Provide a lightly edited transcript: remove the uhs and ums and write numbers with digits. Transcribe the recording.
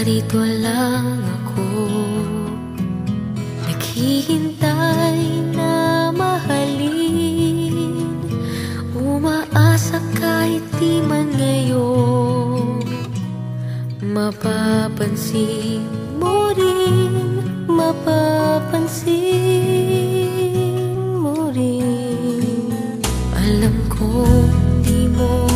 narito lang ako, naghihintay na mahalin, umaasa kahit di man ngayon. Mapapansin mo rin, mapapansin mo rin. Alam kong di mo